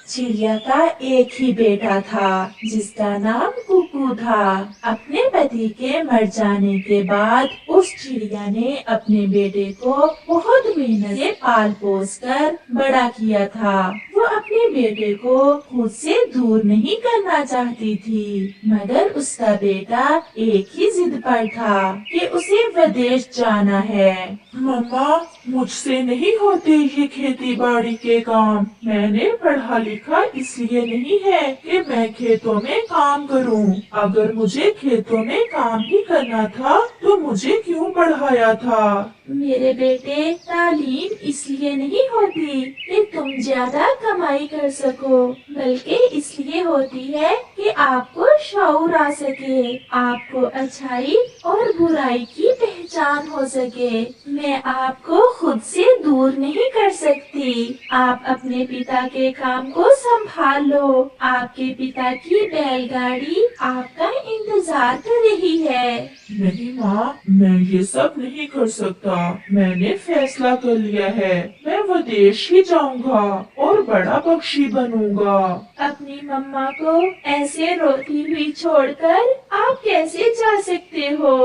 चिड़िया का एक ही बेटा था जिसका नाम कुकू था। अपने पति के मर जाने के बाद उस चिड़िया ने अपने बेटे को बहुत मेहनत से पाल पोस कर बड़ा किया था। वो अपने बेटे को खुद से दूर नहीं करना चाहती थी, मगर उसका बेटा एक ही जिद पर था कि उसे विदेश जाना है। मम्मा, मुझसे नहीं होते ये खेती बाड़ी के काम। मैंने पढ़ा लिखा इसलिए नहीं है कि मैं खेतों में काम करूं। अगर मुझे खेतों में काम ही करना था तो मुझे क्यों पढ़ाया था? मेरे बेटे, तालीम इसलिए नहीं होती कि तुम ज्यादा कमाई कर सको, बल्कि इसलिए होती है कि आपको शऊर आ सके, आपको अच्छाई और बुराई की पहचान हो सके। मैं आपको खुद से दूर नहीं कर सकती। आप अपने पिता के काम को संभाल लो। आपके पिता की बैलगाड़ी आपका इंतजार कर रही है। नहीं माँ, मैं ये सब नहीं कर सकता। मैंने फैसला कर लिया है, मैं विदेश ही जाऊंगा और बड़ा पक्षी बनूंगा। अपनी मम्मा को ऐसे रोती हुई छोड़कर आप कैसे जा सकते हो?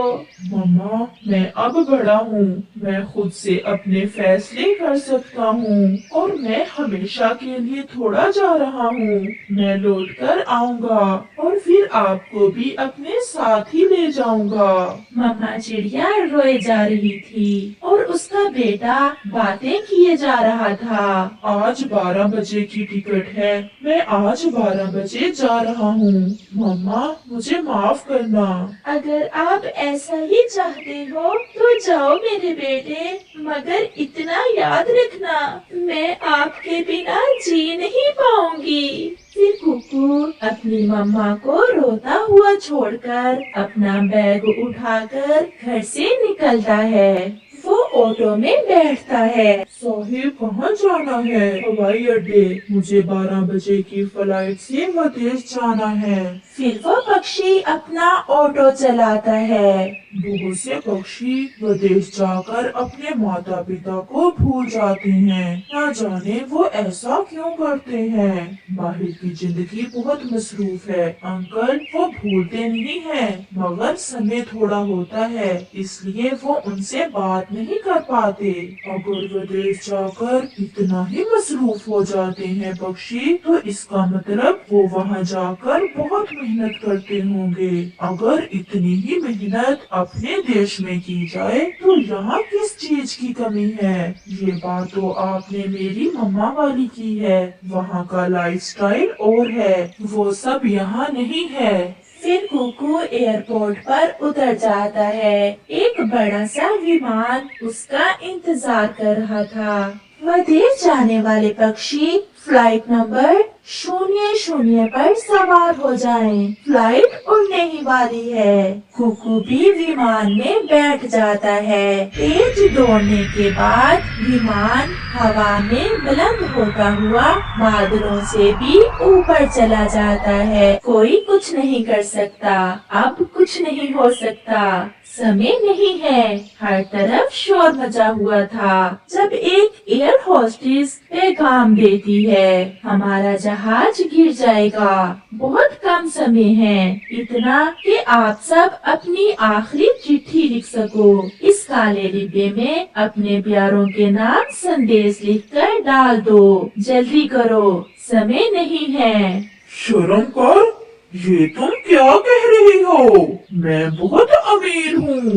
मम्मा, मैं अब बड़ा हूँ, मैं खुद से अपने फैसले कर सकता हूँ और मैं हमेशा के लिए थोड़ा जा रहा हूँ। मैं लौट कर आऊंगा और फिर आपको भी अपने साथ ही ले जाऊंगा। मम्मा चिड़िया रोए जा रही थी और उसका बेटा बातें किए जा रहा था। आज 12 बजे की टिकट है, मैं आज 12 बजे जा रहा हूँ। मम्मा, मुझे माफ करना। अगर आप ऐसा ही चाहते हो तो जाओ मेरे बेटे, मगर इतना याद रखना, मैं आपके बिना जी नहीं पाऊंगी। फिर कुकू अपनी मम्मा को रोता हुआ छोड़कर अपना बैग उठाकर घर से निकलता है। वो ऑटो में बैठता है। साहिब, कहाँ जाना है? हवाई अड्डे। मुझे 12 बजे की फ्लाइट से विदेश जाना है। फिर वो पक्षी अपना ऑटो चलाता है। बहुत से पक्षी विदेश जाकर अपने माता पिता को भूल जाते हैं। न जाने वो ऐसा क्यों करते हैं। बाहर की जिंदगी बहुत मसरूफ है अंकल, वो भूलते नहीं हैं, मगर समय थोड़ा होता है इसलिए वो उनसे बात नहीं कर पाते। अगर विदेश जाकर इतना ही मसरूफ हो जाते हैं पक्षी, तो इसका मतलब वो वहाँ जाकर बहुत मेहनत करते होंगे। अगर इतनी ही मेहनत अपने देश में की जाए तो यहाँ किस चीज की कमी है? ये बात तो आपने मेरी मम्मा वाली की है। वहाँ का लाइफस्टाइल और है, वो सब यहाँ नहीं है। फिर कुकू एयरपोर्ट पर उतर जाता है। एक बड़ा सा विमान उसका इंतजार कर रहा था। विदेश जाने वाले पक्षी फ्लाइट नंबर 00 पर सवार हो जाएं। फ्लाइट उड़ने ही वाली है। कुकू भी विमान में बैठ जाता है। तेज दौड़ने के बाद विमान हवा में बुलंद होता हुआ बादलों से भी ऊपर चला जाता है। कोई कुछ नहीं कर सकता, अब कुछ नहीं हो सकता। समय नहीं है, हर तरफ शोर मचा हुआ था। जब एक एयर होस्टेस पैगाम देती है, हमारा जहाज गिर जाएगा, बहुत कम समय है, इतना कि आप सब अपनी आखिरी चिट्ठी लिख सको। इस काले डिब्बे में अपने प्यारों के नाम संदेश लिखकर डाल दो। जल्दी करो, समय नहीं है। शर्म कर, ये तुम क्या कह रही हो? मैं बहुत अमीर हूँ,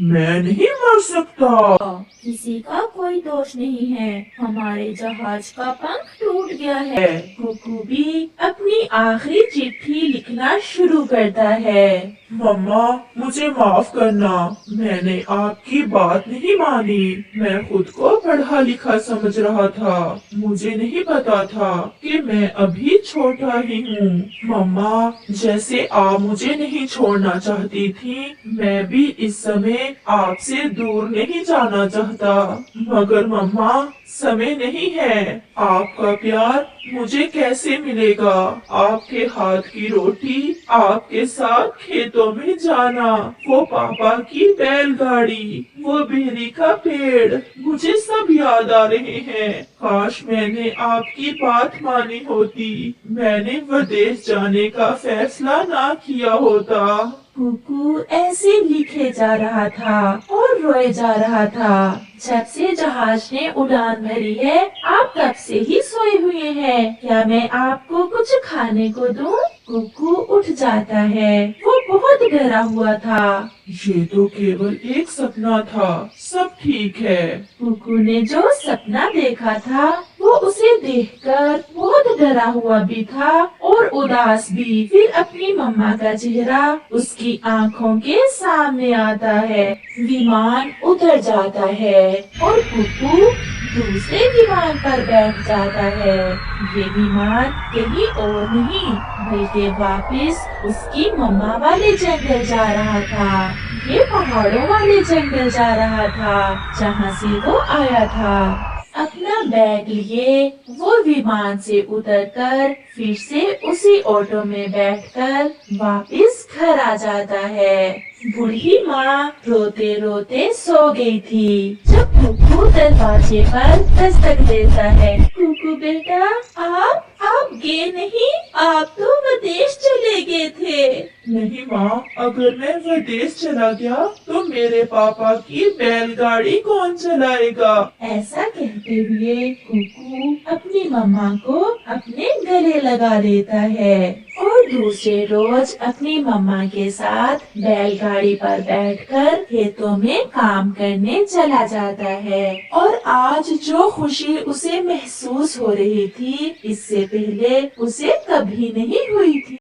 मैं नहीं मर सकता। किसी का कोई दोष नहीं है, हमारे जहाज का पंख टूट गया है। कुकू भी अपनी आखिरी चिट्ठी लिखना शुरू करता है। मम्मा, मुझे माफ करना, मैंने आपकी बात नहीं मानी। मैं खुद को पढ़ा लिखा समझ रहा था, मुझे नहीं पता था कि मैं अभी छोटा ही हूँ। मम्मा, जैसे आप मुझे नहीं छोड़ना चाहती थी, मैं भी इस समय आपसे दूर नहीं जाना चाहता, मगर मम्मा समय नहीं है। आपका प्यार मुझे कैसे मिलेगा? आपके हाथ की रोटी, आपके साथ खेतों में जाना, वो पापा की बैलगाड़ी, वो बेरी का पेड़, मुझे सब याद आ रहे हैं। काश मैंने आपकी बात मानी होती, मैंने विदेश जाने का फैसला ना किया होता। कुकू ऐसे लिखे जा रहा था और रोए जा रहा था। जब से जहाज ने उड़ान भरी है, आप तब से ही सोए हुए हैं। क्या मैं आपको कुछ खाने को दूं? कुकू उठ जाता है। वो बहुत डरा हुआ था। ये तो केवल एक सपना था, सब ठीक है। कुकू ने जो सपना देखा था वो उसे देखकर बहुत डरा हुआ भी था और उदास भी। फिर अपनी मम्मा का चेहरा उसकी आंखों के सामने आता है। विमान उतर जाता है और कुकू दूसरे विमान पर बैठ जाता है। ये विमान कहीं और नहीं बल्कि वापस उसकी मम्मा वाले जंगल जा रहा था। ये पहाड़ों वाले जंगल जा रहा था जहाँ से वो आया था। अपना बैग लिए वो विमान से उतरकर फिर से उसी ऑटो में बैठकर वापस घर आ जाता है। बूढ़ी माँ रोते रोते सो गई थी जब कुकू दरवाजे पर दस्तक देता है। कुकू बेटा, आप गए नहीं? आप तो विदेश चले गए थे। नहीं माँ, अगर मैं विदेश चला गया तो मेरे पापा की बैलगाड़ी कौन चलाएगा? ऐसा कहते हुए कुकू अपनी मम्मा को अपने गले लगा लेता है और दूसरे रोज अपनी मम्मा के साथ बैलगाड़ी पर बैठकर खेतों में काम करने चला जाता है। और आज जो खुशी उसे महसूस हो रही थी, इससे पहले उसे कभी नहीं हुई थी।